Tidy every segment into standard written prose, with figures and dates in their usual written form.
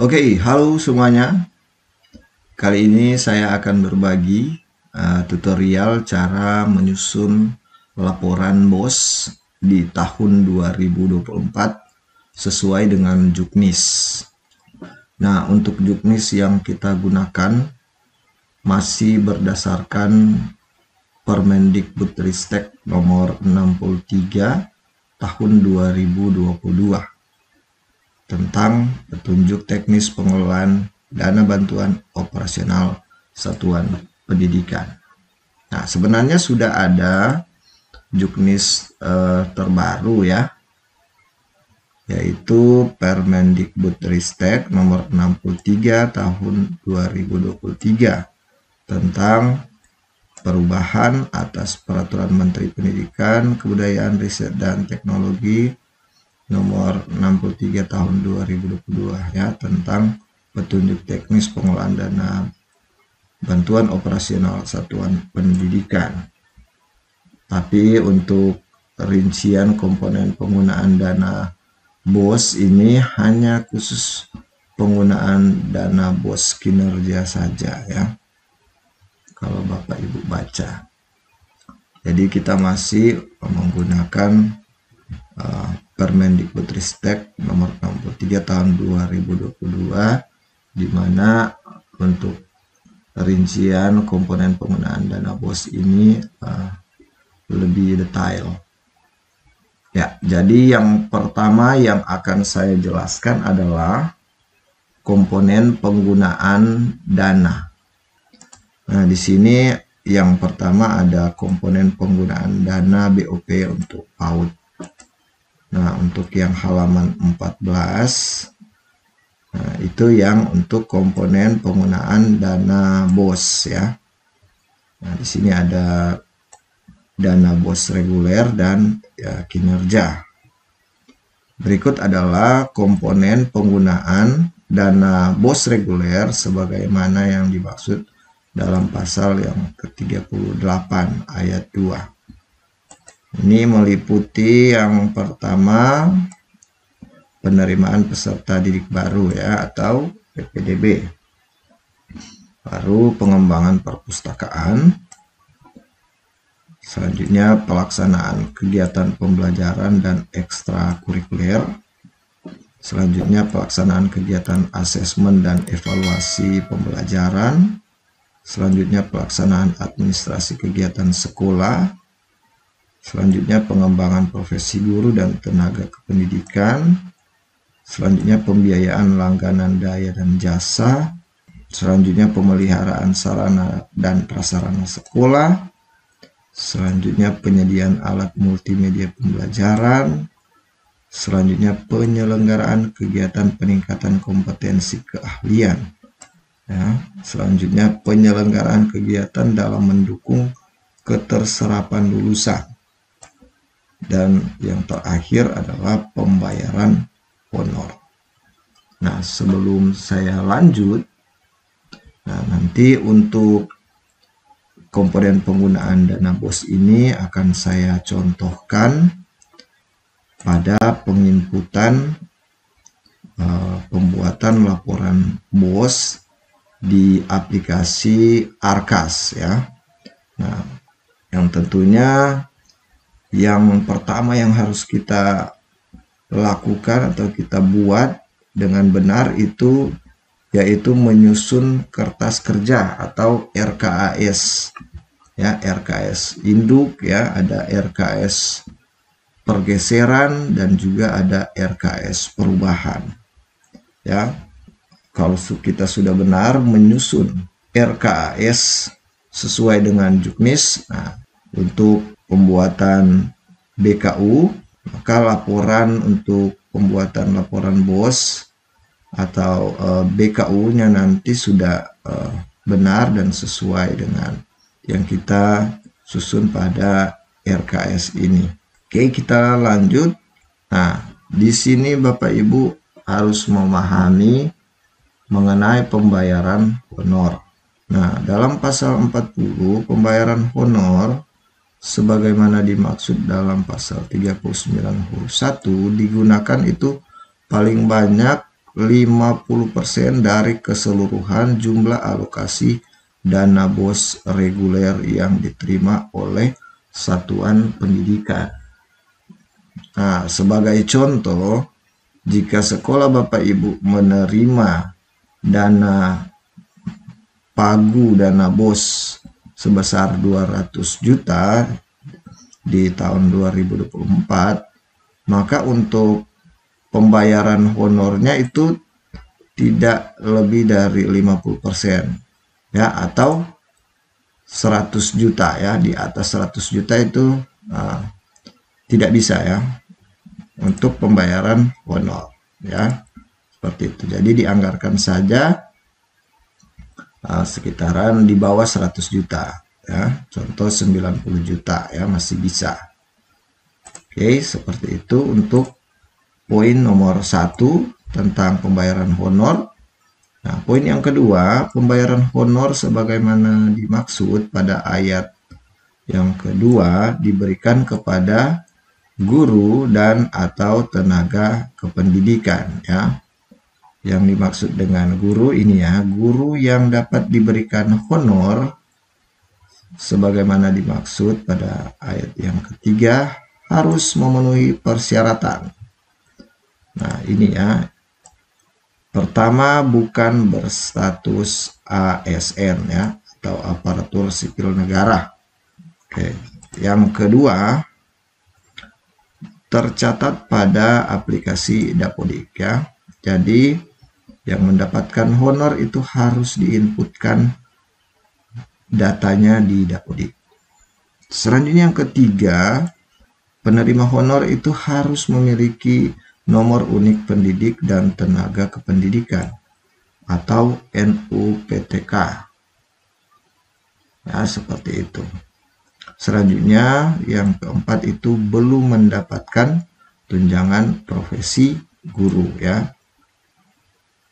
Oke, halo semuanya. Kali ini saya akan berbagi tutorial cara menyusun laporan BOS di tahun 2024 sesuai dengan juknis. Nah, untuk juknis yang kita gunakan masih berdasarkan Permendikbudristek nomor 63 tahun 2022 tentang petunjuk teknis pengelolaan dana bantuan operasional satuan pendidikan. Nah, sebenarnya sudah ada juknis terbaru ya, yaitu Permendikbudristek nomor 63 tahun 2023 tentang perubahan atas Peraturan Menteri Pendidikan, Kebudayaan, Riset, dan Teknologi nomor 63 tahun 2022 ya, tentang petunjuk teknis pengelolaan dana bantuan operasional satuan pendidikan. Tapi untuk rincian komponen penggunaan dana BOS ini hanya khusus penggunaan dana BOS kinerja saja ya, kalau Bapak Ibu baca. Jadi kita masih menggunakan Permendikbudristek nomor 63 tahun 2022, di mana untuk rincian komponen penggunaan dana BOS ini lebih detail. Ya, jadi yang pertama yang akan saya jelaskan adalah komponen penggunaan dana. Nah, di sini yang pertama ada komponen penggunaan dana BOP untuk PAUD. Nah, untuk yang halaman 14, nah, itu yang untuk komponen penggunaan dana BOS ya. Nah, di sini ada dana BOS reguler dan ya, kinerja. Berikut adalah komponen penggunaan dana BOS reguler sebagaimana yang dimaksud dalam pasal yang ke-38 ayat 2. Ini meliputi yang pertama penerimaan peserta didik baru ya, atau PPDB. Baru pengembangan perpustakaan. Selanjutnya pelaksanaan kegiatan pembelajaran dan ekstrakurikuler. Selanjutnya pelaksanaan kegiatan asesmen dan evaluasi pembelajaran. Selanjutnya pelaksanaan administrasi kegiatan sekolah. Selanjutnya pengembangan profesi guru dan tenaga kependidikan. Selanjutnya pembiayaan langganan daya dan jasa. Selanjutnya pemeliharaan sarana dan prasarana sekolah. Selanjutnya penyediaan alat multimedia pembelajaran. Selanjutnya penyelenggaraan kegiatan peningkatan kompetensi keahlian. Ya, selanjutnya penyelenggaraan kegiatan dalam mendukung keterserapan lulusan. Dan yang terakhir adalah pembayaran honor. Nah, sebelum saya lanjut, nah nanti untuk komponen penggunaan dana BOS ini akan saya contohkan pada penginputan pembuatan laporan BOS di aplikasi Arkas ya. Nah, yang tentunya yang pertama yang harus kita lakukan atau kita buat dengan benar itu yaitu menyusun kertas kerja atau RKAS ya, RKAS induk ya, ada RKAS pergeseran dan juga ada RKAS perubahan ya. Kalau kita sudah benar menyusun RKAS sesuai dengan juknis, nah untuk pembuatan BKU, maka laporan untuk pembuatan laporan BOS atau BKU-nya nanti sudah benar dan sesuai dengan yang kita susun pada RKS ini. Oke, kita lanjut. Nah, di sini Bapak Ibu harus memahami mengenai pembayaran honor. Nah, dalam pasal 40 pembayaran honor sebagaimana dimaksud dalam pasal 39 huruf 1 digunakan itu paling banyak 50% dari keseluruhan jumlah alokasi dana BOS reguler yang diterima oleh satuan pendidikan. Nah, sebagai contoh, jika sekolah Bapak Ibu menerima dana pagu dana BOS sebesar 200 juta di tahun 2024, maka untuk pembayaran honornya itu tidak lebih dari 50% ya, atau 100 juta ya, di atas 100 juta itu tidak bisa ya untuk pembayaran honor ya, seperti itu. Jadi dianggarkan saja sekitaran di bawah 100 juta ya, contoh 90 juta ya, masih bisa. Oke, seperti itu untuk poin nomor 1 tentang pembayaran honor. Nah, poin yang kedua, pembayaran honor sebagaimana dimaksud pada ayat yang kedua diberikan kepada guru dan atau tenaga kependidikan ya. Yang dimaksud dengan guru ini ya, guru yang dapat diberikan honor sebagaimana dimaksud pada ayat yang ketiga harus memenuhi persyaratan. Nah, ini ya. Pertama, bukan berstatus ASN ya, atau aparatur sipil negara. Oke. Yang kedua, tercatat pada aplikasi Dapodik ya. Jadi yang mendapatkan honor itu harus diinputkan datanya di Dapodik. Selanjutnya yang ketiga, penerima honor itu harus memiliki nomor unik pendidik dan tenaga kependidikan atau NUPTK. Ya, seperti itu. Selanjutnya yang keempat itu belum mendapatkan tunjangan profesi guru ya.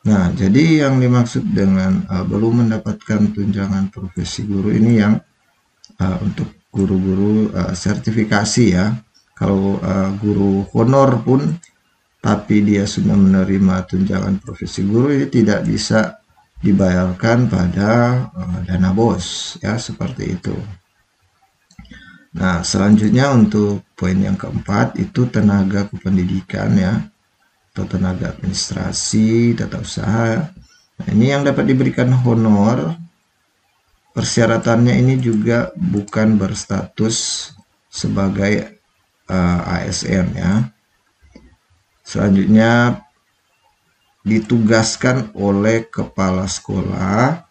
Nah, jadi yang dimaksud dengan belum mendapatkan tunjangan profesi guru ini yang untuk guru-guru sertifikasi ya. Kalau guru honor pun tapi dia sudah menerima tunjangan profesi guru, ini tidak bisa dibayarkan pada dana BOS ya, seperti itu. Nah, selanjutnya untuk poin yang keempat itu tenaga kependidikan ya, atau tenaga administrasi tata usaha. Nah, ini yang dapat diberikan honor, persyaratannya ini juga bukan berstatus sebagai ASN ya. Selanjutnya ditugaskan oleh kepala sekolah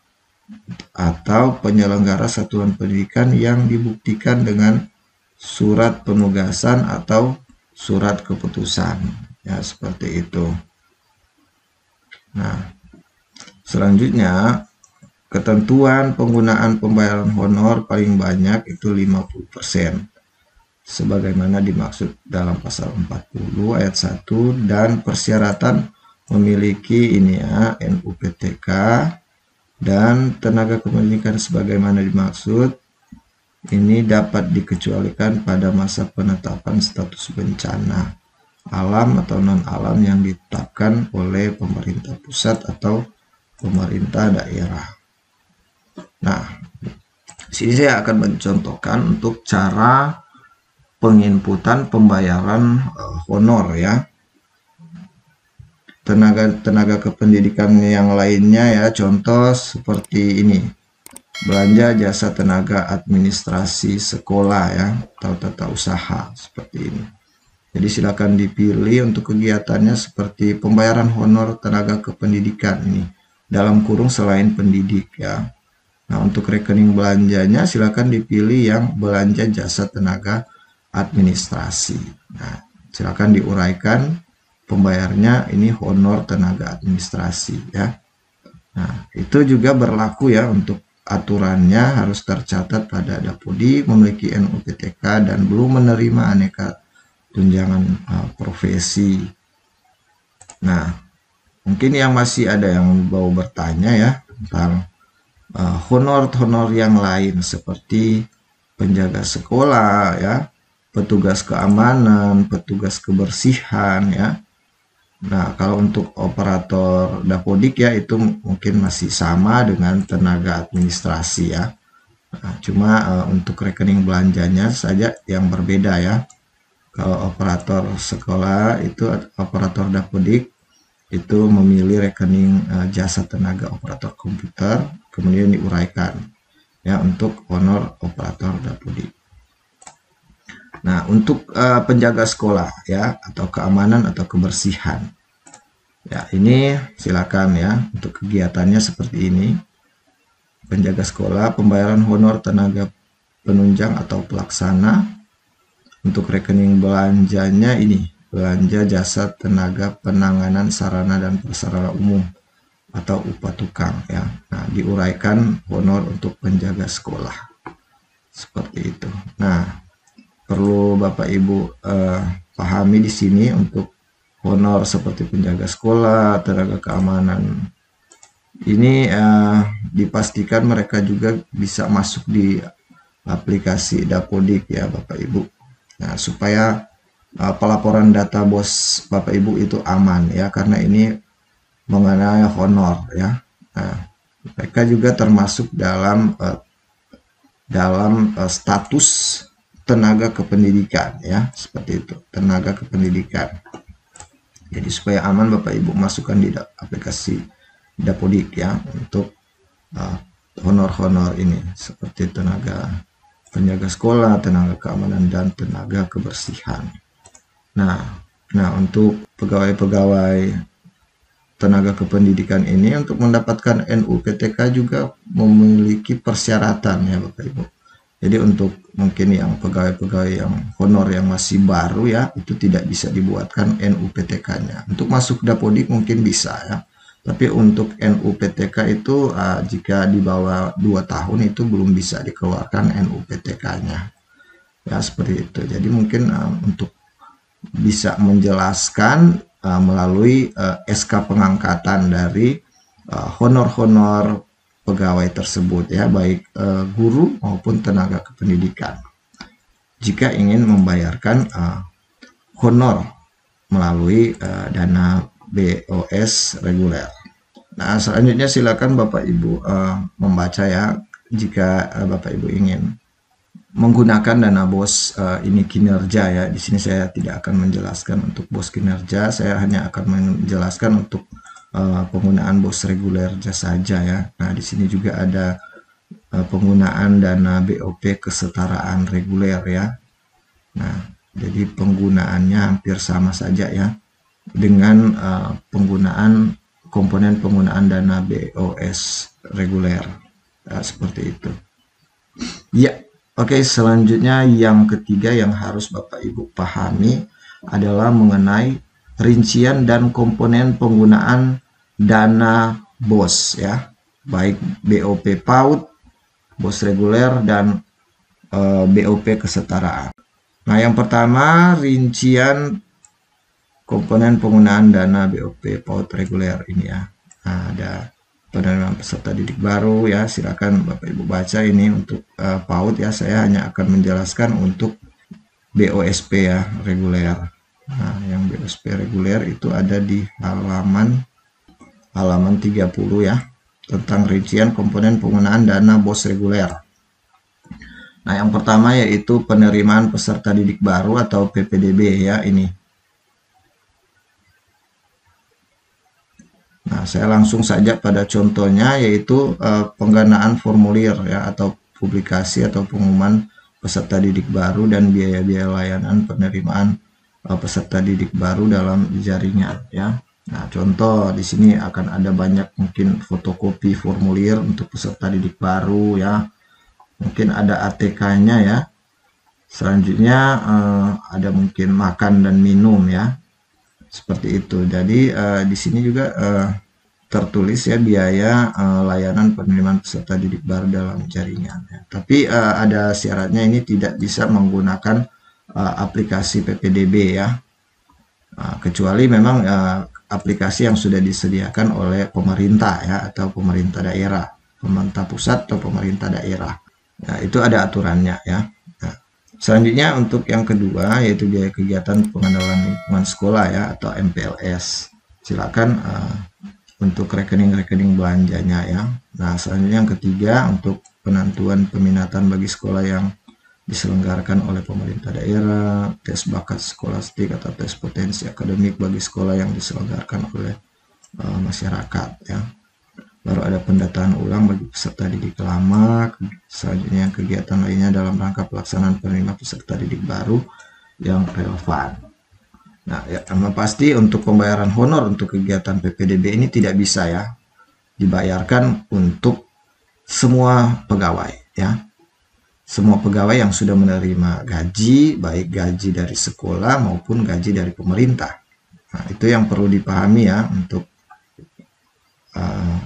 atau penyelenggara satuan pendidikan yang dibuktikan dengan surat penugasan atau surat keputusan ya, seperti itu. Nah, selanjutnya ketentuan penggunaan pembayaran honor paling banyak itu 50%. Sebagaimana dimaksud dalam pasal 40 ayat 1, dan persyaratan memiliki ini ya, NUPTK dan tenaga kependidikan sebagaimana dimaksud ini dapat dikecualikan pada masa penetapan status bencana alam atau non alam yang ditetapkan oleh pemerintah pusat atau pemerintah daerah. Nah, sini saya akan mencontohkan untuk cara penginputan pembayaran honor ya. Tenaga kependidikan yang lainnya ya, contoh seperti ini, belanja jasa tenaga administrasi sekolah ya, atau tata usaha seperti ini. Jadi silakan dipilih untuk kegiatannya seperti pembayaran honor tenaga kependidikan ini dalam kurung selain pendidik ya. Nah, untuk rekening belanjanya silakan dipilih yang belanja jasa tenaga administrasi. Nah, silakan diuraikan pembayarnya ini honor tenaga administrasi ya. Nah, itu juga berlaku ya, untuk aturannya harus tercatat pada Dapodik, memiliki NUPTK dan belum menerima aneka tunjangan profesi. Nah, mungkin yang masih ada yang mau bertanya ya tentang honor-honor yang lain seperti penjaga sekolah ya, petugas keamanan, petugas kebersihan ya. Nah, kalau untuk operator dapodik ya itu mungkin masih sama dengan tenaga administrasi ya. Nah, cuma untuk rekening belanjanya saja yang berbeda ya. Kalau operator sekolah itu operator dapodik itu memilih rekening jasa tenaga operator komputer, kemudian diuraikan ya untuk honor operator dapodik. Nah, untuk penjaga sekolah ya atau keamanan atau kebersihan. Ya, ini silakan ya untuk kegiatannya seperti ini. Penjaga sekolah, pembayaran honor tenaga penunjang atau pelaksana. Untuk rekening belanjanya ini, belanja jasa tenaga penanganan sarana dan prasarana umum atau upah tukang ya. Nah, diuraikan honor untuk penjaga sekolah. Seperti itu. Nah, perlu Bapak Ibu pahami di sini untuk honor seperti penjaga sekolah, tenaga keamanan. Ini dipastikan mereka juga bisa masuk di aplikasi Dapodik ya Bapak Ibu. Nah, supaya pelaporan data bos Bapak Ibu itu aman ya, karena ini mengenai honor ya. Nah, mereka juga termasuk dalam status tenaga kependidikan ya, seperti itu, tenaga kependidikan. Jadi supaya aman Bapak Ibu masukkan di aplikasi Dapodik ya untuk honor-honor ini seperti tenaga penjaga sekolah, tenaga keamanan dan tenaga kebersihan. Nah, untuk pegawai-pegawai tenaga kependidikan ini untuk mendapatkan NUPTK juga memiliki persyaratan ya Bapak Ibu. Jadi untuk mungkin yang pegawai-pegawai yang honor yang masih baru ya, itu tidak bisa dibuatkan NUPTK-nya. Untuk masuk Dapodik mungkin bisa ya. Tapi untuk NUPTK itu jika di bawah 2 tahun itu belum bisa dikeluarkan NUPTK-nya. Ya seperti itu. Jadi mungkin untuk bisa menjelaskan melalui SK pengangkatan dari honor-honor pegawai tersebut ya, baik guru maupun tenaga kependidikan. Jika ingin membayarkan honor melalui dana BOS reguler. Nah, selanjutnya silakan Bapak Ibu membaca ya jika Bapak Ibu ingin menggunakan dana BOS ini kinerja ya. Di sini saya tidak akan menjelaskan untuk BOS kinerja, saya hanya akan menjelaskan untuk penggunaan BOS reguler saja ya. Nah, di sini juga ada penggunaan dana BOP kesetaraan reguler ya. Nah, jadi penggunaannya hampir sama saja ya dengan penggunaan komponen penggunaan dana BOS reguler seperti itu ya. Oke, selanjutnya yang ketiga yang harus Bapak Ibu pahami adalah mengenai rincian dan komponen penggunaan dana BOS ya, baik BOP PAUD, BOS reguler dan BOP kesetaraan. Nah, yang pertama rincian komponen penggunaan dana BOP PAUD reguler ini ya. Nah, ada penerimaan peserta didik baru ya, silakan Bapak Ibu baca ini untuk PAUD ya. Saya hanya akan menjelaskan untuk BOSP ya reguler. Nah, yang BOSP reguler itu ada di halaman 30 ya, tentang rincian komponen penggunaan dana BOS reguler. Nah, yang pertama yaitu penerimaan peserta didik baru atau PPDB ya ini. Nah, saya langsung saja pada contohnya yaitu pengganaan formulir ya atau publikasi atau pengumuman peserta didik baru dan biaya-biaya layanan penerimaan peserta didik baru dalam jaringan ya. Nah, contoh di sini akan ada banyak mungkin fotokopi formulir untuk peserta didik baru ya. Mungkin ada ATK-nya ya. Selanjutnya ada mungkin makan dan minum ya. Seperti itu. Jadi di sini juga tertulis ya biaya layanan penerimaan peserta didik baru dalam jaringan. Ya. Tapi ada syaratnya, ini tidak bisa menggunakan aplikasi PPDB ya, kecuali memang aplikasi yang sudah disediakan oleh pemerintah ya atau pemerintah daerah, pemerintah pusat atau pemerintah daerah. Nah, itu ada aturannya ya. Nah, selanjutnya untuk yang kedua yaitu biaya kegiatan pengenalan lingkungan sekolah ya atau MPLS. silakan untuk rekening-rekening belanjanya ya. Nah, selanjutnya yang ketiga, untuk penentuan peminatan bagi sekolah yang diselenggarakan oleh pemerintah daerah, tes bakat skolastik atau tes potensi akademik bagi sekolah yang diselenggarakan oleh masyarakat ya. Baru ada pendataan ulang bagi peserta didik lama. Selanjutnya kegiatan lainnya dalam rangka pelaksanaan penerima peserta didik baru yang relevan. Nah, ya, pasti untuk pembayaran honor untuk kegiatan PPDB ini tidak bisa ya dibayarkan untuk semua pegawai ya. Semua pegawai yang sudah menerima gaji, baik gaji dari sekolah maupun gaji dari pemerintah. Nah, itu yang perlu dipahami ya untuk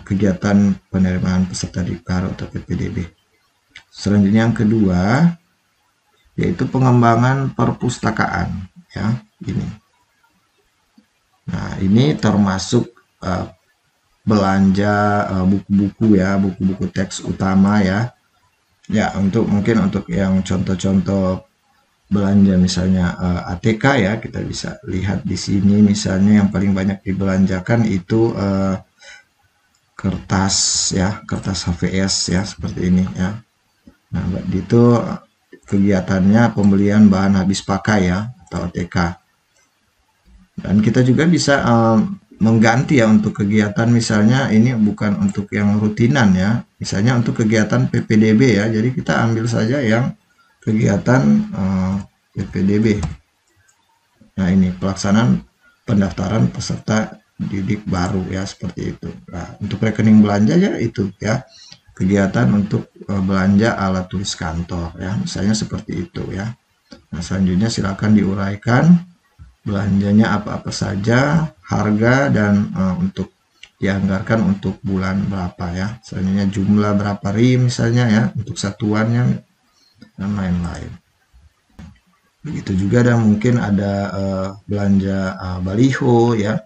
kegiatan penerimaan peserta didik baru atau PPDB. Selanjutnya yang kedua yaitu pengembangan perpustakaan ya, ini. Nah, ini termasuk belanja buku-buku ya, buku-buku teks utama ya. Ya, mungkin untuk yang contoh-contoh belanja misalnya ATK ya, kita bisa lihat di sini misalnya yang paling banyak dibelanjakan itu kertas ya, kertas HVS ya, seperti ini ya. Nah, itu kegiatannya pembelian bahan habis pakai ya, atau ATK. Dan kita juga bisa mengganti ya untuk kegiatan, misalnya ini bukan untuk yang rutinan ya, misalnya untuk kegiatan PPDB ya, jadi kita ambil saja yang kegiatan PPDB. Nah, ini pelaksanaan pendaftaran peserta didik baru ya, seperti itu. Nah, untuk rekening belanja ya itu ya, kegiatan untuk belanja alat tulis kantor ya, misalnya seperti itu ya. Nah, selanjutnya silakan diuraikan belanjanya apa-apa saja, harga, dan untuk dianggarkan untuk bulan berapa ya. Selanjutnya jumlah berapa RIM misalnya ya, untuk satuannya dan lain-lain. Begitu juga, dan mungkin ada belanja baliho ya,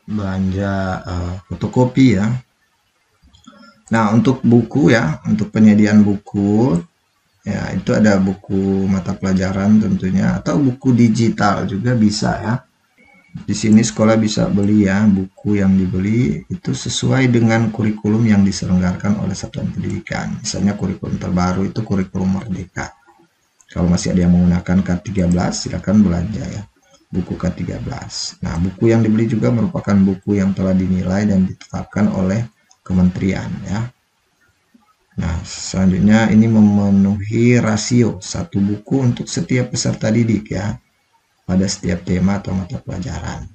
belanja fotokopi ya. Nah, untuk buku ya, untuk penyediaan buku ya, itu ada buku mata pelajaran tentunya, atau buku digital juga bisa ya. Di sini sekolah bisa beli ya, buku yang dibeli itu sesuai dengan kurikulum yang diselenggarakan oleh satuan pendidikan. Misalnya kurikulum terbaru itu kurikulum Merdeka. Kalau masih ada yang menggunakan K13, silakan belanja ya, buku K13. Nah, buku yang dibeli juga merupakan buku yang telah dinilai dan ditetapkan oleh kementerian ya. Nah, selanjutnya ini memenuhi rasio satu buku untuk setiap peserta didik ya, pada setiap tema atau mata pelajaran.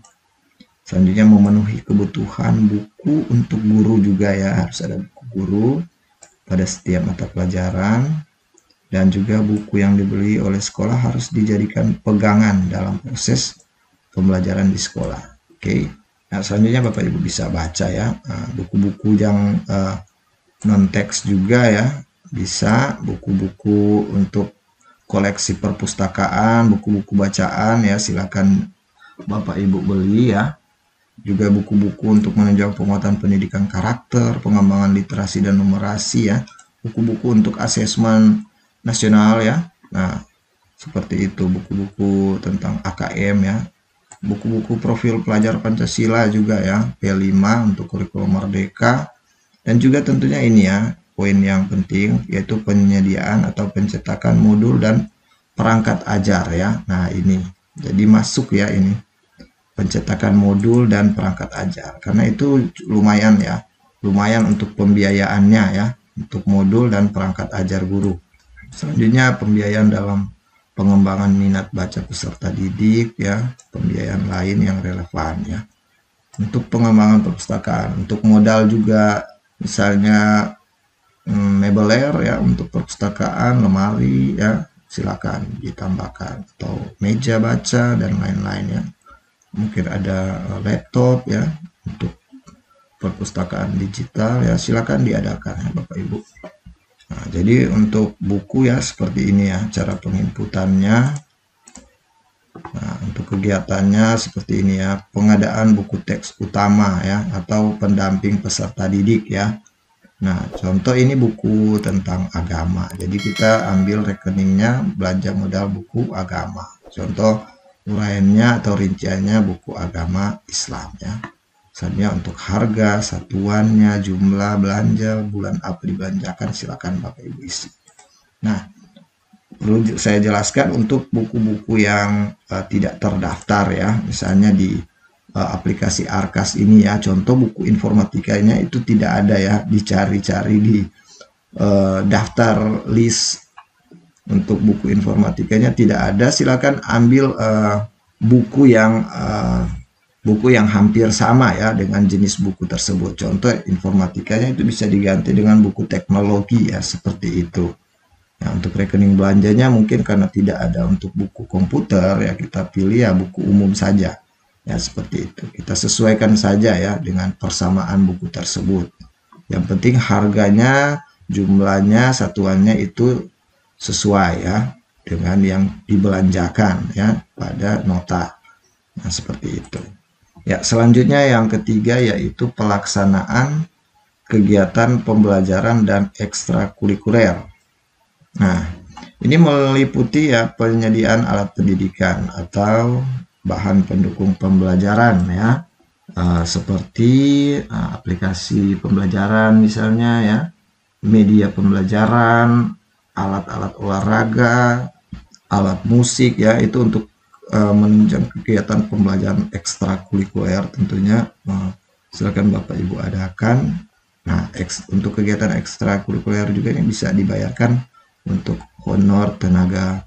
Selanjutnya memenuhi kebutuhan buku untuk guru juga ya, harus ada buku guru pada setiap mata pelajaran. Dan juga buku yang dibeli oleh sekolah harus dijadikan pegangan dalam proses pembelajaran di sekolah. Oke. Nah, selanjutnya Bapak Ibu bisa baca ya, buku-buku yang non-teks juga ya, bisa buku-buku untuk koleksi perpustakaan, buku-buku bacaan ya, silakan Bapak Ibu beli ya. Juga buku-buku untuk menunjang penguatan pendidikan karakter, pengembangan literasi dan numerasi ya, buku-buku untuk asesmen nasional ya. Nah, seperti itu, buku-buku tentang AKM ya, buku-buku profil pelajar Pancasila juga ya, P5 untuk kurikulum Merdeka. Dan juga tentunya ini ya, poin yang penting yaitu penyediaan atau pencetakan modul dan perangkat ajar ya. Nah, ini jadi masuk ya, ini pencetakan modul dan perangkat ajar, karena itu lumayan ya, lumayan untuk pembiayaannya ya, untuk modul dan perangkat ajar guru. Selanjutnya pembiayaan dalam pengembangan minat baca peserta didik ya, pembiayaan lain yang relevan ya. Untuk pengembangan perpustakaan, untuk modal juga, misalnya mebeler ya, untuk perpustakaan, lemari ya, silakan ditambahkan, atau meja baca dan lain-lain ya. Mungkin ada laptop ya, untuk perpustakaan digital ya, silakan diadakan ya Bapak Ibu. Nah, jadi untuk buku ya seperti ini ya cara penginputannya. Nah, untuk kegiatannya seperti ini ya, pengadaan buku teks utama ya, atau pendamping peserta didik ya. Nah, contoh ini buku tentang agama, jadi kita ambil rekeningnya belanja modal buku agama. Contoh uraiannya atau rinciannya buku agama Islam ya. Misalnya untuk harga, satuannya, jumlah belanja, bulan apa dibelanjakan, silakan Bapak Ibu isi. Nah, perlu saya jelaskan untuk buku-buku yang tidak terdaftar ya, misalnya di aplikasi Arkas ini ya, contoh buku informatikanya itu tidak ada ya, dicari-cari di daftar list untuk buku informatikanya tidak ada. Silakan ambil buku yang hampir sama ya dengan jenis buku tersebut. Contoh informatikanya itu bisa diganti dengan buku teknologi ya, seperti itu. Nah, untuk rekening belanjanya mungkin karena tidak ada untuk buku komputer ya, kita pilih ya buku umum saja. Ya, seperti itu. Kita sesuaikan saja ya dengan persamaan buku tersebut. Yang penting harganya, jumlahnya, satuannya itu sesuai ya dengan yang dibelanjakan ya pada nota. Nah, seperti itu. Ya, selanjutnya yang ketiga yaitu pelaksanaan kegiatan pembelajaran dan ekstrakurikuler. Nah, ini meliputi ya penyediaan alat pendidikan atau bahan pendukung pembelajaran ya, seperti aplikasi pembelajaran misalnya ya, media pembelajaran, alat-alat olahraga, alat musik ya, itu untuk menunjang kegiatan pembelajaran ekstrakurikuler tentunya silakan Bapak Ibu adakan. Nah, untuk kegiatan ekstrakurikuler juga ini bisa dibayarkan untuk honor tenaga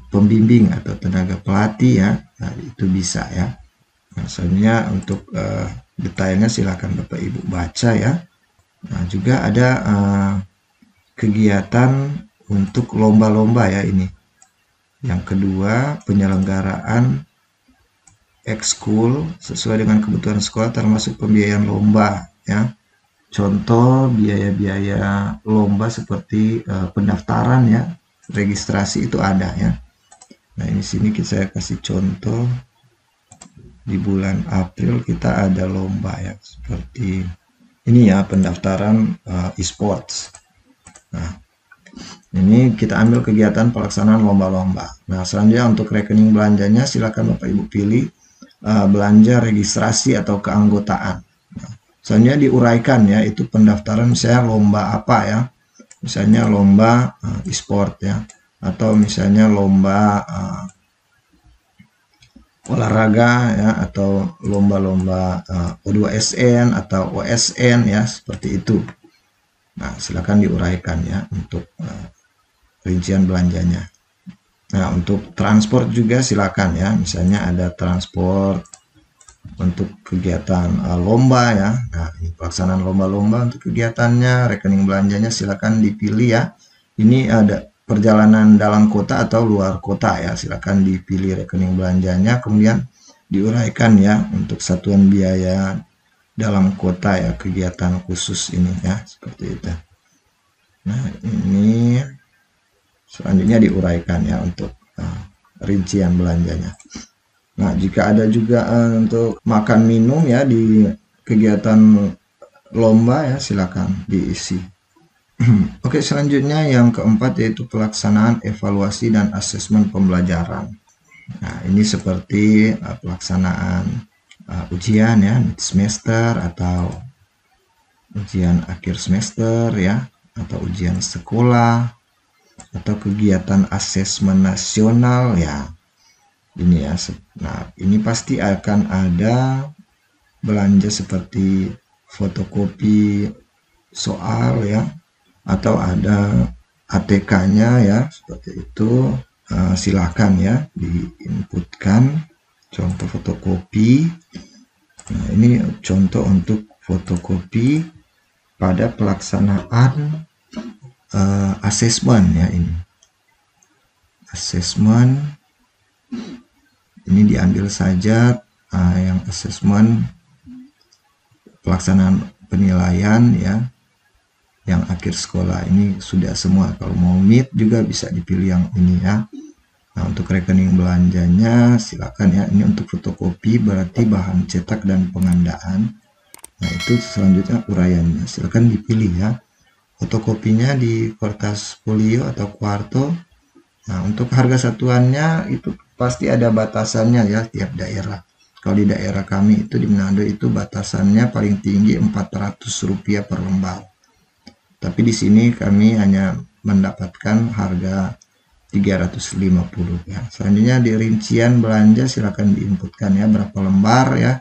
pembimbing atau tenaga pelatih ya. Nah, itu bisa ya. Misalnya untuk detailnya silakan Bapak Ibu baca ya. Nah, juga ada kegiatan untuk lomba-lomba ya ini. Yang kedua, penyelenggaraan ekskul sesuai dengan kebutuhan sekolah termasuk pembiayaan lomba ya. Contoh biaya-biaya lomba seperti pendaftaran ya, registrasi itu ada ya. Nah, ini sini saya kasih contoh. Di bulan April kita ada lomba ya, seperti ini ya, pendaftaran e-sports. Nah, ini kita ambil kegiatan pelaksanaan lomba-lomba. Nah, selanjutnya untuk rekening belanjanya silakan Bapak Ibu pilih belanja registrasi atau keanggotaan. Nah, selanjutnya diuraikan ya, itu pendaftaran misalnya lomba apa ya. Misalnya lomba e-sport ya, atau misalnya lomba olahraga ya, atau lomba-lomba O2SN atau OSN ya, seperti itu. Nah, silakan diuraikan ya untuk rincian belanjanya. Nah, untuk transport juga silakan ya, misalnya ada transport untuk kegiatan lomba ya. Nah, ini pelaksanaan lomba-lomba untuk kegiatannya, rekening belanjanya silakan dipilih ya. Ini ada perjalanan dalam kota atau luar kota ya, silakan dipilih rekening belanjanya, kemudian diuraikan ya untuk satuan biaya dalam kota ya, kegiatan khusus ini ya, seperti itu. Nah, ini selanjutnya diuraikan ya untuk rincian belanjanya. Nah, jika ada juga untuk makan minum ya di kegiatan lomba ya, silakan diisi. Oke, selanjutnya yang keempat yaitu pelaksanaan evaluasi dan asesmen pembelajaran. Nah, ini seperti pelaksanaan ujian ya, mid semester atau ujian akhir semester ya, atau ujian sekolah, atau kegiatan asesmen nasional ya. Ini ya. Nah, ini pasti akan ada belanja seperti fotokopi soal ya, atau ada ATK-nya ya, seperti itu. Silakan ya diinputkan contoh fotokopi. Nah, ini contoh untuk fotokopi pada pelaksanaan asesmen ya, ini asesmen ini diambil saja yang asesmen pelaksanaan penilaian ya, yang akhir sekolah ini sudah semua. Kalau mau mid juga bisa dipilih yang ini ya. Nah, untuk rekening belanjanya silakan ya, ini untuk fotokopi berarti bahan cetak dan pengandaan. Nah, itu selanjutnya uraiannya silakan dipilih ya, fotokopinya di kertas folio atau kuarto. Nah, untuk harga satuannya itu pasti ada batasannya ya tiap daerah. Kalau di daerah kami itu di Manado itu batasannya paling tinggi Rp400 per lembar. Tapi di sini kami hanya mendapatkan harga 350 ya. Selanjutnya di rincian belanja silakan diinputkan ya berapa lembar ya.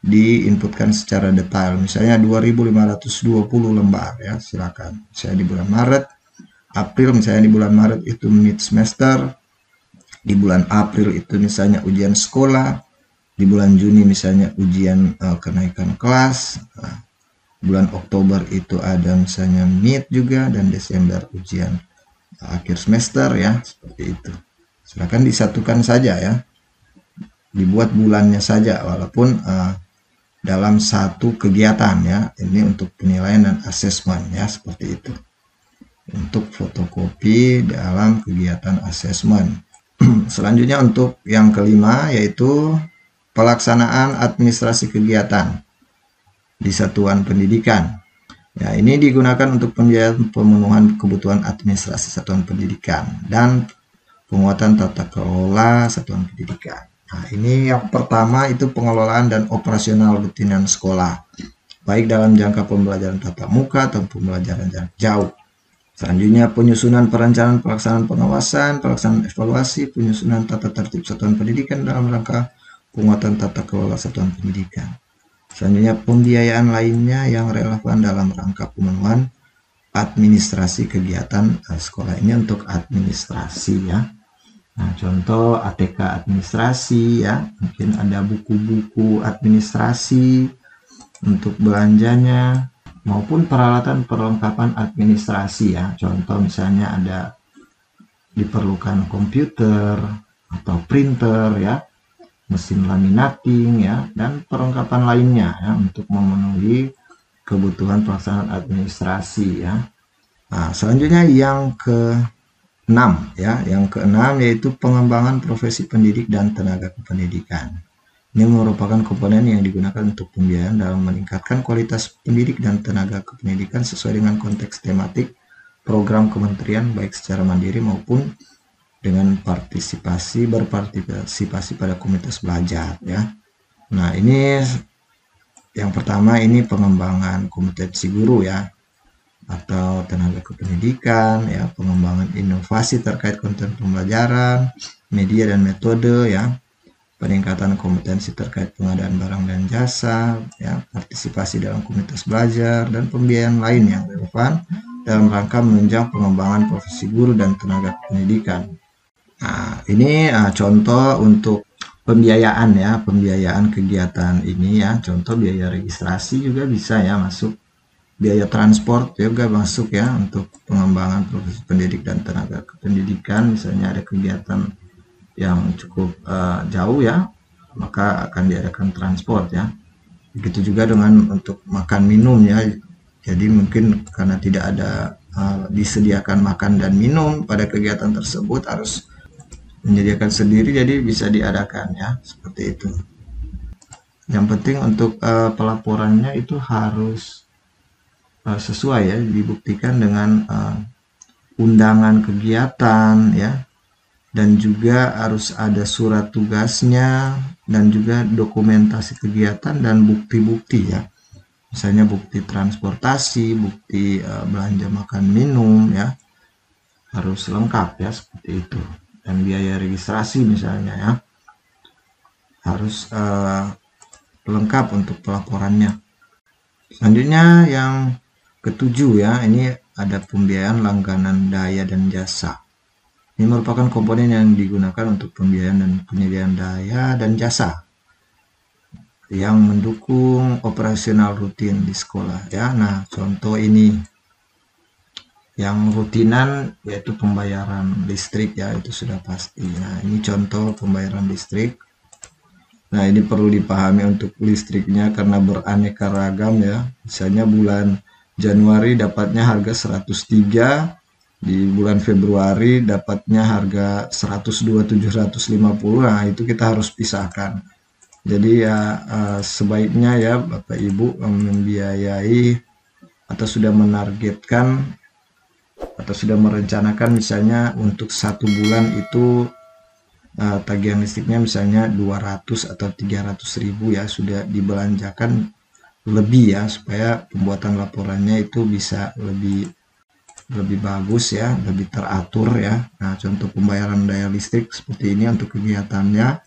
Diinputkan secara detail. Misalnya 2520 lembar ya, silakan. Misalnya di bulan Maret, April misalnya di bulan Maret itu mid semester, di bulan April itu misalnya ujian sekolah, di bulan Juni misalnya ujian kenaikan kelas, bulan Oktober itu ada misalnya mid juga, dan Desember ujian akhir semester ya, seperti itu. Silakan disatukan saja ya, dibuat bulannya saja walaupun dalam satu kegiatan ya. Ini untuk penilaian dan asesmen ya, seperti itu. Untuk fotokopi dalam kegiatan asesmen. Selanjutnya untuk yang kelima yaitu pelaksanaan administrasi kegiatan di satuan pendidikan. Ya, ini digunakan untuk pembiayaan pemenuhan kebutuhan administrasi satuan pendidikan dan penguatan tata kelola satuan pendidikan. Nah, ini yang pertama itu pengelolaan dan operasional rutinan sekolah, baik dalam jangka pembelajaran tatap muka atau pembelajaran jarak jauh. Selanjutnya penyusunan perencanaan pelaksanaan pengawasan, pelaksanaan evaluasi, penyusunan tata tertib satuan pendidikan dalam rangka penguatan tata kelola satuan pendidikan. Selanjutnya pembiayaan lainnya yang relevan dalam rangka pemenuhan administrasi kegiatan sekolah. Ini untuk administrasi ya. Nah, contoh ATK administrasi ya, mungkin ada buku-buku administrasi untuk belanjanya maupun peralatan perlengkapan administrasi ya. Contoh misalnya ada diperlukan komputer atau printer ya, mesin laminating ya, dan perlengkapan lainnya ya untuk memenuhi kebutuhan pelaksanaan administrasi ya. Nah, selanjutnya yang ke-6 ya, yang ke-6 yaitu pengembangan profesi pendidik dan tenaga kependidikan. Ini merupakan komponen yang digunakan untuk pembiayaan dalam meningkatkan kualitas pendidik dan tenaga kependidikan sesuai dengan konteks tematik program kementerian baik secara mandiri maupun dengan berpartisipasi pada komunitas belajar ya. Nah, ini yang pertama ini pengembangan kompetensi guru ya atau tenaga kependidikan ya, pengembangan inovasi terkait konten pembelajaran, media dan metode ya, peningkatan kompetensi terkait pengadaan barang dan jasa ya, partisipasi dalam komunitas belajar, dan pembiayaan lain yang relevan dalam rangka menunjang pengembangan profesi guru dan tenaga pendidikan. Nah, ini contoh untuk pembiayaan ya, pembiayaan kegiatan ini ya. Contoh biaya registrasi juga bisa ya masuk, biaya transport juga masuk ya untuk pengembangan profesi pendidik dan tenaga kependidikan. Misalnya ada kegiatan yang cukup jauh ya, maka akan diadakan transport ya. Begitu juga dengan untuk makan minum ya. Jadi mungkin karena tidak ada disediakan makan dan minum pada kegiatan tersebut, harus menyediakan sendiri, jadi bisa diadakan ya, seperti itu. Yang penting untuk pelaporannya itu harus sesuai ya, dibuktikan dengan undangan kegiatan ya, dan juga harus ada surat tugasnya dan juga dokumentasi kegiatan dan bukti-bukti ya, misalnya bukti transportasi, bukti belanja makan minum ya, harus lengkap ya, seperti itu. Dan biaya registrasi misalnya ya, harus lengkap untuk pelaporannya. Selanjutnya yang ke-7 ya, ini ada pembiayaan langganan daya dan jasa. Ini merupakan komponen yang digunakan untuk pembiayaan dan penyediaan daya dan jasa yang mendukung operasional rutin di sekolah ya. Nah, contoh ini yang rutinan yaitu pembayaran listrik ya, itu sudah pasti. Nah, ini contoh pembayaran listrik. Nah, ini perlu dipahami untuk listriknya karena beraneka ragam ya. Misalnya bulan Januari dapatnya harga 103, di bulan Februari dapatnya harga 102.750. Nah, itu kita harus pisahkan. Jadi ya sebaiknya ya Bapak Ibu membiayai atau sudah menargetkan atau sudah merencanakan misalnya untuk 1 bulan itu tagihan listriknya misalnya 200 atau 300.000 ya, sudah dibelanjakan lebih ya, supaya pembuatan laporannya itu bisa lebih lebih bagus ya, lebih teratur ya. Nah, contoh pembayaran daya listrik seperti ini untuk kegiatannya,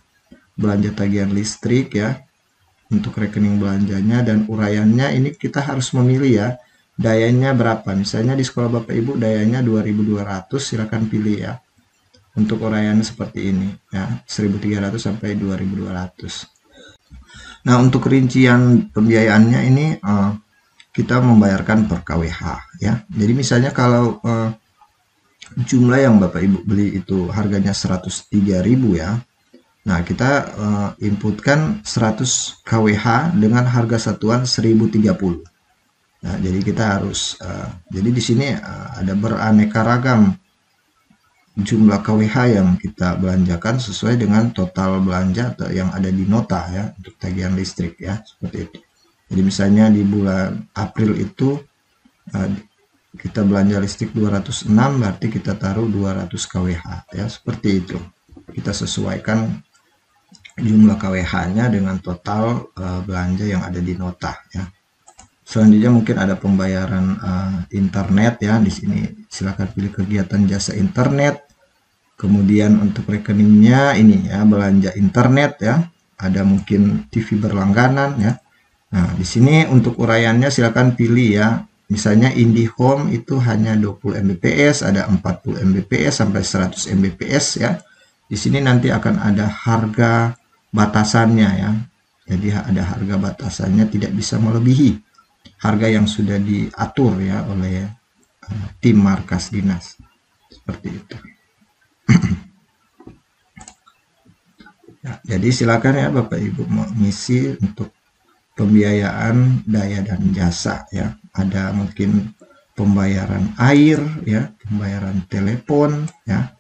belanja tagihan listrik ya, untuk rekening belanjanya dan uraiannya ini kita harus memilih ya, dayanya berapa. Misalnya di sekolah Bapak Ibu dayanya 2.200, silakan pilih ya. Untuk uraian seperti ini ya, 1.300 sampai 2.200. Nah, untuk rincian pembiayaannya ini kita membayarkan per KWH ya. Jadi misalnya kalau jumlah yang Bapak Ibu beli itu harganya 103.000 ya. Nah, kita inputkan 100 KWH dengan harga satuan 1030. Nah, jadi kita harus jadi di sini ada beraneka ragam jumlah KWH yang kita belanjakan sesuai dengan total belanja atau yang ada di nota ya, untuk tagihan listrik ya, seperti itu. Jadi misalnya di bulan April itu kita belanja listrik 206, berarti kita taruh 200 KWH ya, seperti itu. Kita sesuaikan jumlah KWH-nya dengan total belanja yang ada di nota ya. Selanjutnya mungkin ada pembayaran internet ya. Di sini silakan pilih kegiatan jasa internet. Kemudian untuk rekeningnya ini ya, belanja internet ya. Ada mungkin TV berlangganan ya. Nah, di sini untuk uraiannya silakan pilih ya. Misalnya IndiHome itu hanya 20 Mbps, ada 40 Mbps sampai 100 Mbps ya. Di sini nanti akan ada harga batasannya ya. Jadi ada harga batasannya, tidak bisa melebihi harga yang sudah diatur ya oleh tim markas dinas. Seperti itu. Ya, jadi silakan ya Bapak Ibu mengisi untuk pembiayaan daya dan jasa ya. Ada mungkin pembayaran air ya, pembayaran telepon ya,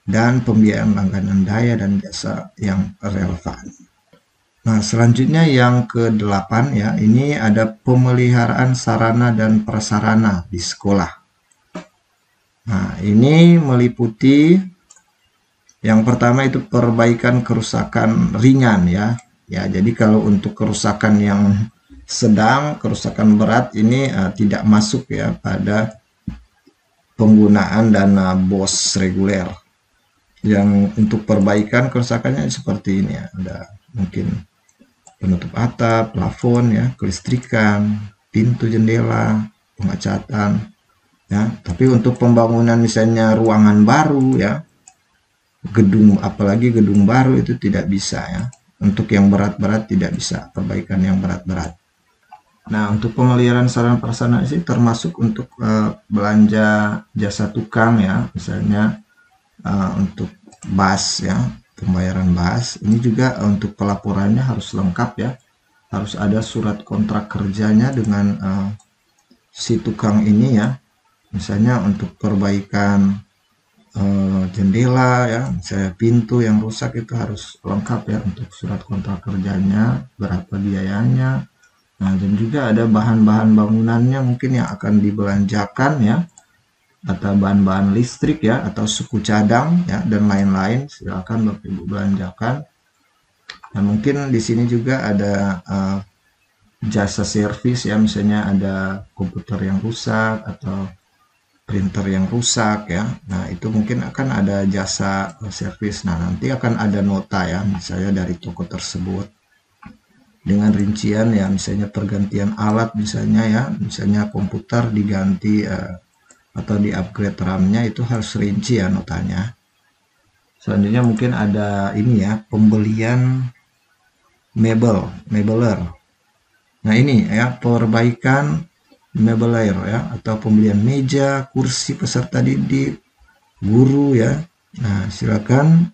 dan pembiayaan langganan daya dan jasa yang relevan. Nah, selanjutnya yang ke-8 ya, ini ada pemeliharaan sarana dan prasarana di sekolah. Nah, ini meliputi yang pertama itu perbaikan kerusakan ringan ya. Ya, jadi kalau untuk kerusakan yang sedang, kerusakan berat ini tidak masuk ya pada penggunaan dana BOS reguler. Yang untuk perbaikan kerusakannya seperti ini ya, ada mungkin penutup atap, plafon ya, kelistrikan, pintu jendela, pengecatan ya. Tapi untuk pembangunan misalnya ruangan baru ya, gedung, apalagi gedung baru itu tidak bisa ya. Untuk yang berat-berat tidak bisa, perbaikan yang berat-berat. Nah, untuk pemeliharaan sarana prasarana sih termasuk untuk belanja jasa tukang ya, misalnya untuk BAS ya, pembayaran BAS. Ini juga untuk pelaporannya harus lengkap ya, harus ada surat kontrak kerjanya dengan si tukang ini ya. Misalnya untuk perbaikan jendela ya, misalnya pintu yang rusak itu harus lengkap ya, untuk surat kontrak kerjanya, berapa biayanya. Nah, dan juga ada bahan-bahan bangunannya mungkin yang akan dibelanjakan ya, atau bahan-bahan listrik ya, atau suku cadang ya, dan lain-lain. Silakan Bapak Ibu belanjakan. Dan mungkin di sini juga ada jasa servis ya, misalnya ada komputer yang rusak atau printer yang rusak ya. Nah, itu mungkin akan ada jasa servis. Nah, nanti akan ada nota ya, misalnya dari toko tersebut dengan rincian ya, misalnya pergantian alat misalnya ya, misalnya komputer diganti atau di upgrade RAM-nya, itu harus rinci ya notanya. Selanjutnya mungkin ada ini ya, pembelian mebeler. Nah, ini ya, perbaikan mebeler ya, atau pembelian meja, kursi peserta didik, guru ya. Nah, silakan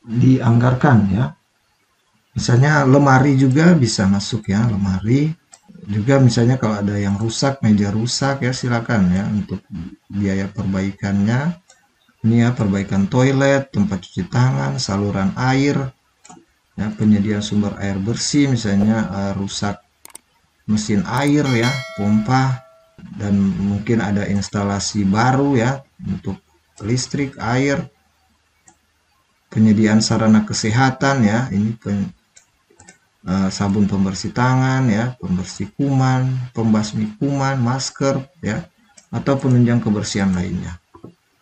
dianggarkan ya. Misalnya lemari juga bisa masuk ya, lemari. Juga misalnya kalau ada yang rusak, meja rusak ya, silakan ya untuk biaya perbaikannya. Ini ya, perbaikan toilet, tempat cuci tangan, saluran air ya, penyediaan sumber air bersih, misalnya rusak mesin air ya, pompa, dan mungkin ada instalasi baru ya untuk listrik, air. penyediaan sarana kesehatan ya, ini sabun pembersih tangan ya, pembersih kuman, pembasmi kuman, masker ya, atau penunjang kebersihan lainnya.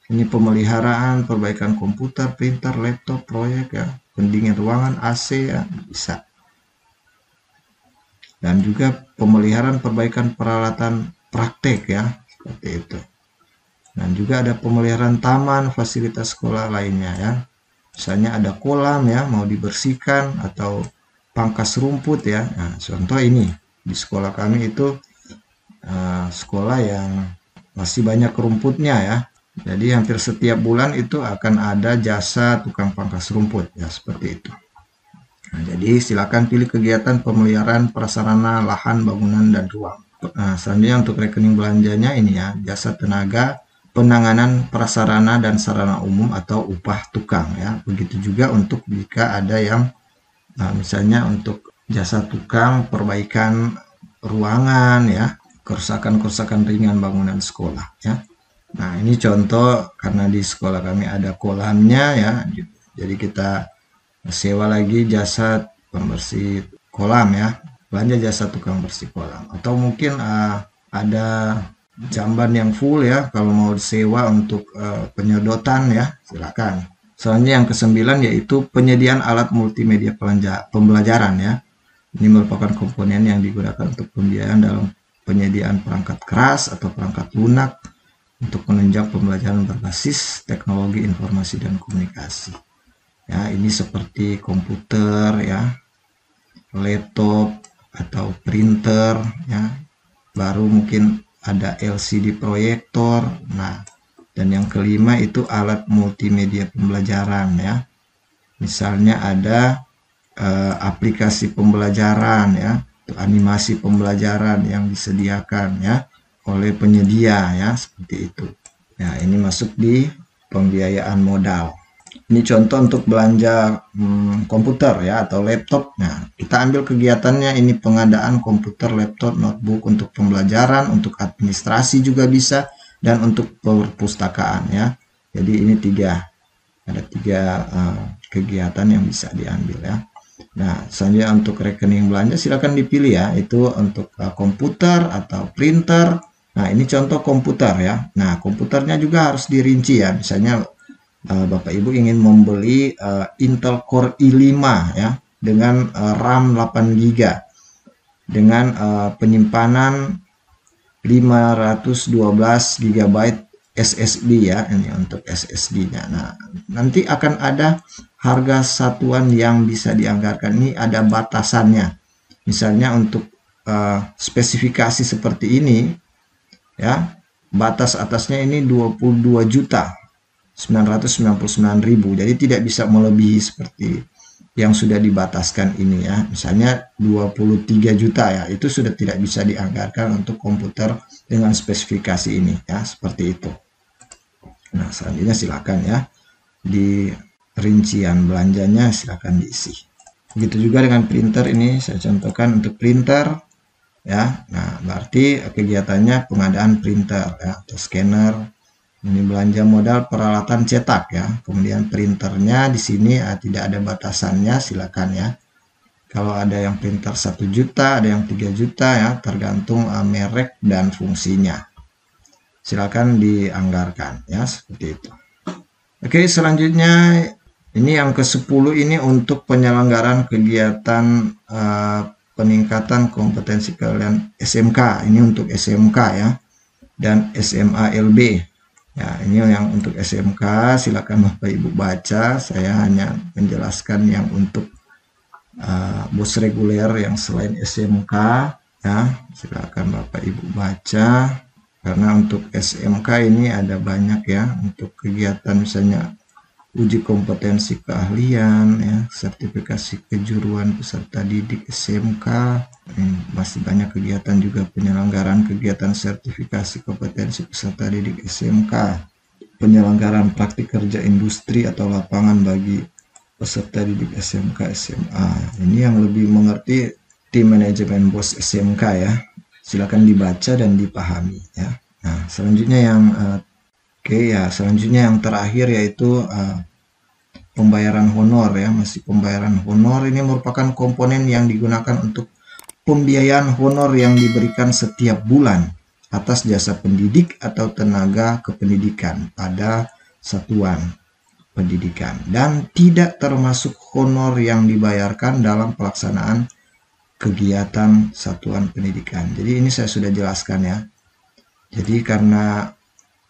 Ini pemeliharaan, perbaikan komputer, printer, laptop, proyek ya, pendingin ruangan, AC ya, bisa. Dan juga pemeliharaan, perbaikan peralatan praktek ya, seperti itu. Dan juga ada pemeliharaan taman, fasilitas sekolah lainnya ya. Misalnya ada kolam ya, mau dibersihkan, atau pangkas rumput ya. Nah, contoh ini di sekolah kami itu sekolah yang masih banyak rumputnya ya. Jadi hampir setiap bulan itu akan ada jasa tukang pangkas rumput ya, seperti itu. Nah, jadi silakan pilih kegiatan pemeliharaan prasarana lahan, bangunan, dan ruang. Nah, selanjutnya untuk rekening belanjanya ini ya, jasa tenaga, penanganan prasarana dan sarana umum atau upah tukang ya. Begitu juga untuk jika ada yang misalnya untuk jasa tukang perbaikan ruangan ya, kerusakan-kerusakan ringan bangunan sekolah ya. Nah, ini contoh karena di sekolah kami ada kolamnya ya, jadi kita sewa lagi jasa pembersih kolam ya, belanja jasa tukang bersih kolam. Atau mungkin ada jamban yang full ya, kalau mau sewa untuk penyedotan ya, silakan. Selanjutnya yang ke-9 yaitu penyediaan alat multimedia pembelajaran ya. Ini merupakan komponen yang digunakan untuk pembiayaan dalam penyediaan perangkat keras atau perangkat lunak untuk menunjang pembelajaran berbasis teknologi informasi dan komunikasi. Ya, ini seperti komputer ya, laptop atau printer ya. Baru mungkin ada LCD proyektor. Nah, dan yang kelima itu alat multimedia pembelajaran ya. Misalnya ada aplikasi pembelajaran ya, animasi pembelajaran yang disediakan ya oleh penyedia ya, seperti itu. Nah, ini masuk di pembiayaan modal. Ini contoh untuk belanja komputer ya atau laptop. Nah, kita ambil kegiatannya ini pengadaan komputer, laptop, notebook untuk pembelajaran, untuk administrasi juga bisa, dan untuk perpustakaan ya. Jadi ini ada tiga kegiatan yang bisa diambil ya. Nah, selanjutnya untuk rekening belanja silakan dipilih ya, itu untuk komputer atau printer. Nah, ini contoh komputer ya. Nah, komputernya juga harus dirinci ya. Misalnya Bapak Ibu ingin membeli Intel Core i5 ya dengan RAM 8 GB dengan penyimpanan 512 GB SSD ya, ini untuk SSD-nya. Nah, nanti akan ada harga satuan yang bisa dianggarkan. Ini ada batasannya. Misalnya untuk spesifikasi seperti ini ya, batas atasnya ini 22.999.000. Jadi tidak bisa melebihi seperti yang sudah dibataskan ini ya. Misalnya 23 juta ya, itu sudah tidak bisa dianggarkan untuk komputer dengan spesifikasi ini ya, seperti itu. Nah, selanjutnya silakan ya, di rincian belanjanya silakan diisi. Begitu juga dengan printer, ini saya contohkan untuk printer ya. Nah, berarti kegiatannya pengadaan printer ya, atau scanner. Ini belanja modal peralatan cetak ya. Kemudian printernya di sini tidak ada batasannya, silakan ya. Kalau ada yang printer 1 juta, ada yang 3 juta ya, tergantung merek dan fungsinya. Silakan dianggarkan ya, seperti itu. Oke, selanjutnya ini yang ke-10 ini untuk penyelenggaraan kegiatan peningkatan kompetensi kalian SMK. Ini untuk SMK ya, dan SMA LB. Ya, ini yang untuk SMK, silakan Bapak Ibu baca. Saya hanya menjelaskan yang untuk bos reguler yang selain SMK ya, silakan Bapak Ibu baca. Karena untuk SMK ini ada banyak ya, untuk kegiatan misalnya uji kompetensi keahlian ya, sertifikasi kejuruan peserta didik SMK. Masih banyak kegiatan juga penyelenggaraan kegiatan sertifikasi kompetensi peserta didik SMK, penyelenggaraan praktik kerja industri atau lapangan bagi peserta didik SMK SMA. Ini yang lebih mengerti tim manajemen bos SMK ya, silakan dibaca dan dipahami ya. Nah, selanjutnya yang selanjutnya yang terakhir yaitu pembayaran honor ya, masih pembayaran honor. Ini merupakan komponen yang digunakan untuk pembiayaan honor yang diberikan setiap bulan atas jasa pendidik atau tenaga kependidikan pada satuan pendidikan, dan tidak termasuk honor yang dibayarkan dalam pelaksanaan kegiatan satuan pendidikan. Jadi ini saya sudah jelaskan ya. Jadi karena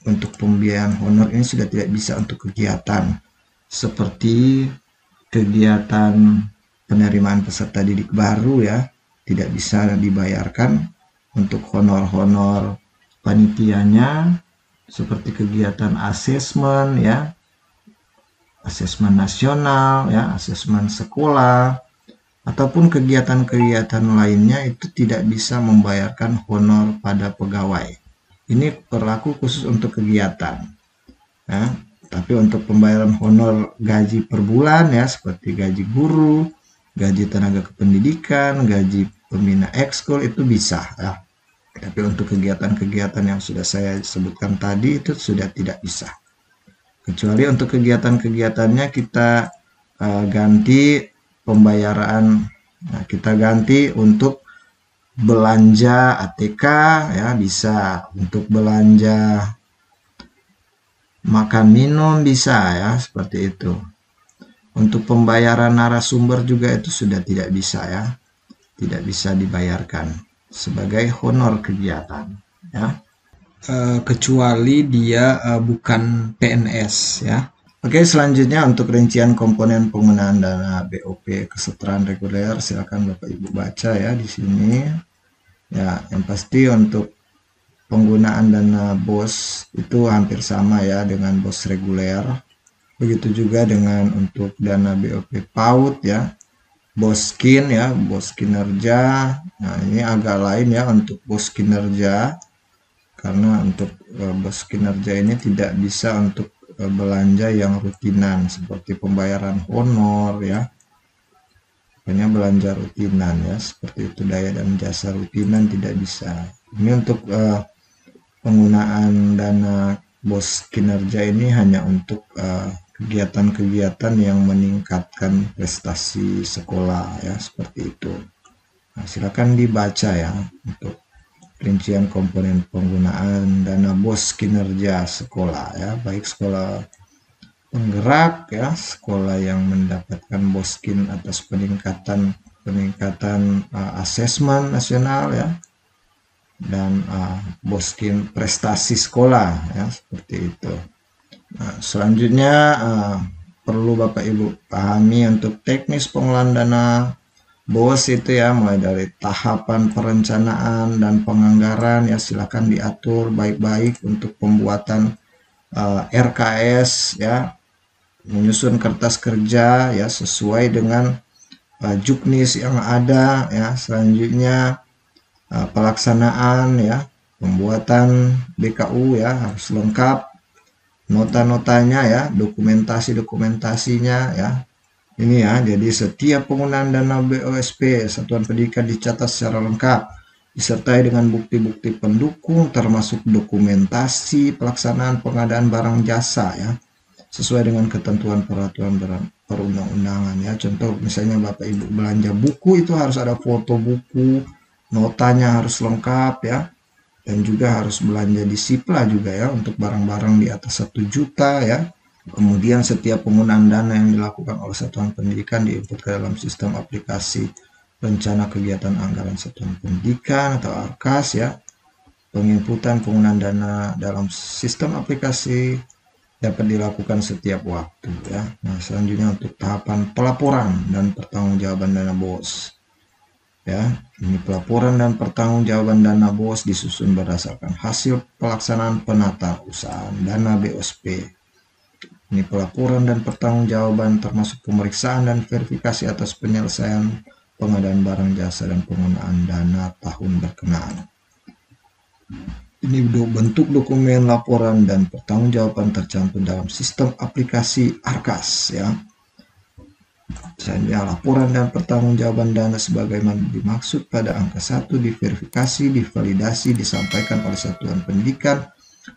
untuk pembiayaan honor ini sudah tidak bisa untuk kegiatan seperti kegiatan penerimaan peserta didik baru ya, tidak bisa dibayarkan untuk honor-honor panitianya, seperti kegiatan asesmen ya, asesmen nasional ya, asesmen sekolah, ataupun kegiatan-kegiatan lainnya itu tidak bisa membayarkan honor pada pegawai. Ini berlaku khusus untuk kegiatan ya. Tapi untuk pembayaran honor gaji per bulan ya, seperti gaji guru, gaji tenaga kependidikan, gaji pembina ekskul itu bisa ya. Tapi untuk kegiatan-kegiatan yang sudah saya sebutkan tadi itu sudah tidak bisa. Kecuali untuk kegiatan-kegiatannya kita ganti pembayaran, nah, kita ganti untuk belanja ATK ya, bisa untuk belanja makan minum bisa ya, seperti itu. Untuk pembayaran narasumber juga itu sudah tidak bisa ya, tidak bisa dibayarkan sebagai honor kegiatan ya, kecuali dia bukan PNS ya. Oke, selanjutnya untuk rincian komponen penggunaan dana BOP kesetaraan reguler, silakan Bapak Ibu baca ya di sini. Ya, yang pasti untuk penggunaan dana BOS itu hampir sama ya dengan BOS reguler. Begitu juga dengan untuk dana BOP PAUD ya, BOS KIN ya, BOS kinerja. Nah, ini agak lain ya untuk BOS kinerja, karena untuk BOS kinerja ini tidak bisa untuk belanja yang rutinan seperti pembayaran honor ya, hanya belanja rutinan ya, seperti itu daya dan jasa rutinan tidak bisa. Ini untuk penggunaan dana BOS kinerja ini hanya untuk kegiatan-kegiatan yang meningkatkan prestasi sekolah ya, seperti itu. Nah, silakan dibaca ya untuk rincian komponen penggunaan dana BOS kinerja sekolah ya, baik sekolah penggerak ya, sekolah yang mendapatkan BOS KIN atas peningkatan asesmen nasional ya, dan BOS KIN prestasi sekolah ya, seperti itu. Nah, selanjutnya perlu Bapak Ibu pahami untuk teknis pengelolaan dana BOS itu ya, mulai dari tahapan perencanaan dan penganggaran ya, silakan diatur baik-baik untuk pembuatan RKS ya, menyusun kertas kerja ya sesuai dengan juknis yang ada ya. Selanjutnya pelaksanaan ya, pembuatan BKU ya harus lengkap, nota-notanya ya, dokumentasinya ya. Ini ya, jadi setiap penggunaan dana BOSP satuan pendidikan dicatat secara lengkap, disertai dengan bukti-bukti pendukung termasuk dokumentasi pelaksanaan pengadaan barang jasa ya, sesuai dengan ketentuan peraturan perundang-undangan ya. Contoh misalnya Bapak Ibu belanja buku itu harus ada foto buku, notanya harus lengkap ya, dan juga harus belanja di Sipla juga ya untuk barang-barang di atas 1 juta ya. Kemudian setiap penggunaan dana yang dilakukan oleh satuan pendidikan diinput ke dalam sistem aplikasi rencana kegiatan anggaran satuan pendidikan atau ARKAS ya. Penginputan penggunaan dana dalam sistem aplikasi dapat dilakukan setiap waktu ya. Nah, selanjutnya untuk tahapan pelaporan dan pertanggungjawaban dana BOS. Ya, ini pelaporan dan pertanggungjawaban dana BOS disusun berdasarkan hasil pelaksanaan penata usahaan dana BOSP. Ini pelaporan dan pertanggungjawaban termasuk pemeriksaan dan verifikasi atas penyelesaian pengadaan barang jasa dan penggunaan dana tahun berkenaan. Ini bentuk dokumen laporan dan pertanggungjawaban tercantum dalam sistem aplikasi ARKAS ya. Selanjutnya laporan dan pertanggungjawaban dana sebagaimana dimaksud pada angka 1 diverifikasi, divalidasi, disampaikan oleh satuan pendidikan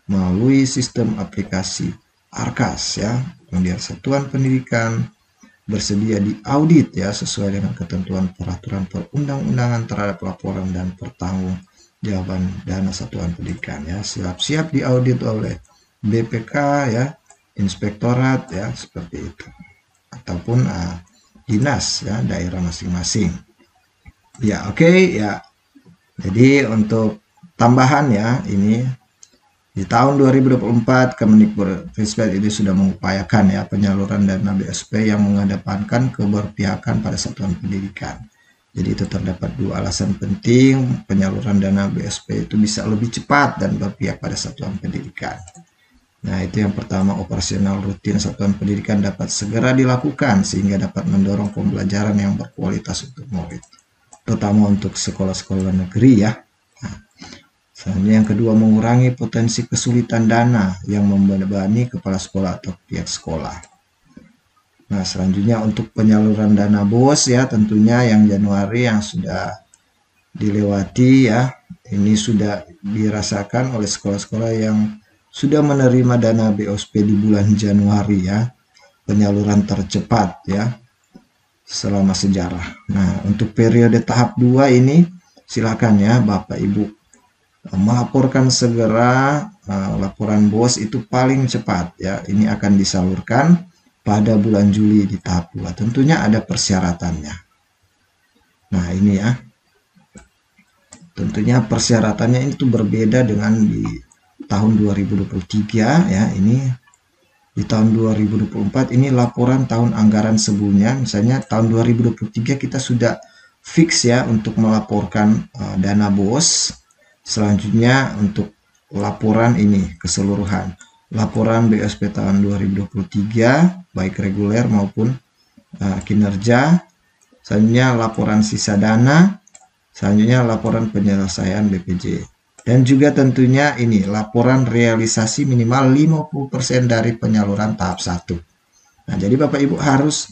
melalui sistem aplikasi Arkas ya. Kemudian satuan pendidikan bersedia diaudit ya sesuai dengan ketentuan peraturan perundang-undangan terhadap laporan dan pertanggungjawaban dana satuan pendidikan ya. Siap-siap diaudit oleh BPK ya, inspektorat ya, seperti itu. Ataupun dinas ya daerah masing-masing. Ya, oke ya. Jadi untuk tambahan ya, ini di tahun 2024 Kemendikbudristek ini sudah mengupayakan ya penyaluran dana BOSP yang mengedepankan keberpihakan pada satuan pendidikan. Jadi itu terdapat dua alasan penting penyaluran dana BOSP itu bisa lebih cepat dan berpihak pada satuan pendidikan. Nah, itu yang pertama, operasional rutin satuan pendidikan dapat segera dilakukan sehingga dapat mendorong pembelajaran yang berkualitas untuk murid, terutama untuk sekolah-sekolah negeri ya. Nah, selanjutnya yang kedua, mengurangi potensi kesulitan dana yang membebani kepala sekolah atau pihak sekolah. Nah, selanjutnya untuk penyaluran dana BOS ya, tentunya yang Januari yang sudah dilewati ya, ini sudah dirasakan oleh sekolah-sekolah yang sudah menerima dana BOSP di bulan Januari ya, penyaluran tercepat ya selama sejarah. Nah, untuk periode tahap 2 ini silakan ya Bapak Ibu melaporkan segera. Laporan BOS itu paling cepat ya. Ini akan disalurkan pada bulan Juli di tahap 2. Tentunya ada persyaratannya. Nah, ini ya. Tentunya persyaratannya itu berbeda dengan di tahun 2023 ya. Ini di tahun 2024 ini laporan tahun anggaran sebelumnya. Misalnya tahun 2023 kita sudah fix ya untuk melaporkan dana BOS. Selanjutnya untuk laporan ini keseluruhan, laporan BOSP tahun 2023 baik reguler maupun kinerja. Selanjutnya laporan sisa dana, selanjutnya laporan penyelesaian BPJ, dan juga tentunya ini laporan realisasi minimal 50% dari penyaluran tahap 1. Nah, jadi Bapak Ibu harus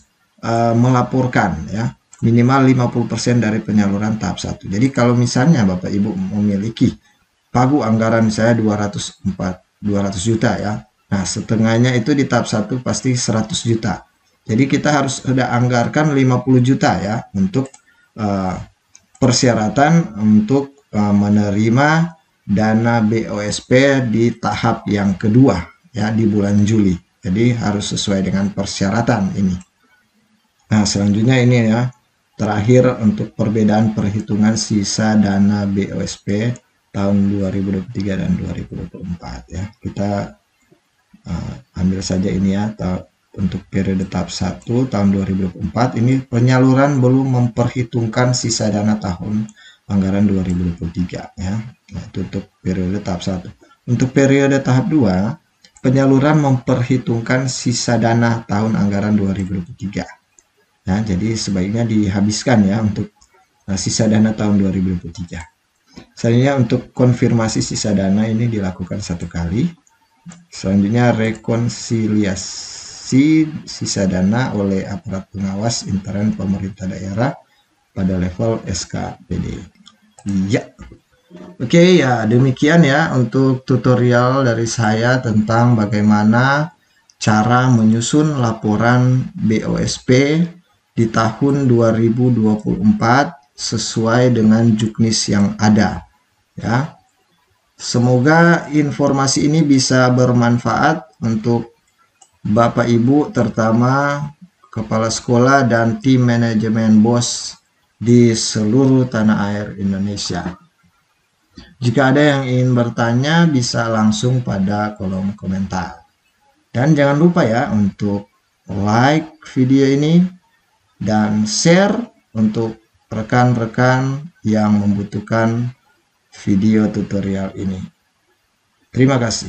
melaporkan ya minimal 50% dari penyaluran tahap 1. Jadi kalau misalnya Bapak Ibu memiliki pagu anggaran saya 200 juta ya. Nah, setengahnya itu di tahap 1 pasti 100 juta. Jadi kita harus sudah anggarkan 50 juta ya untuk persyaratan untuk menerima dana BOSP di tahap yang kedua ya di bulan Juli. Jadi harus sesuai dengan persyaratan ini. Nah, selanjutnya ini ya. Terakhir untuk perbedaan perhitungan sisa dana BOSP tahun 2023 dan 2024 ya. Kita ambil saja ini ya untuk periode tahap 1 tahun 2024 ini penyaluran belum memperhitungkan sisa dana tahun anggaran 2023 ya. Nah, itu untuk periode tahap 1. Untuk periode tahap 2 penyaluran memperhitungkan sisa dana tahun anggaran 2023. Nah, jadi sebaiknya dihabiskan ya untuk sisa dana tahun 2023. Selanjutnya untuk konfirmasi sisa dana ini dilakukan 1 kali. Selanjutnya rekonsiliasi sisa dana oleh aparat pengawas intern pemerintah daerah pada level SKPD. Ya. Oke ya, demikian ya untuk tutorial dari saya tentang bagaimana cara menyusun laporan BOSP di tahun 2024 sesuai dengan juknis yang ada ya. Semoga informasi ini bisa bermanfaat untuk Bapak Ibu, terutama kepala sekolah dan tim manajemen BOS di seluruh tanah air Indonesia. Jika ada yang ingin bertanya bisa langsung pada kolom komentar. Dan jangan lupa ya untuk like video ini dan share untuk rekan-rekan yang membutuhkan video tutorial ini. Terima kasih.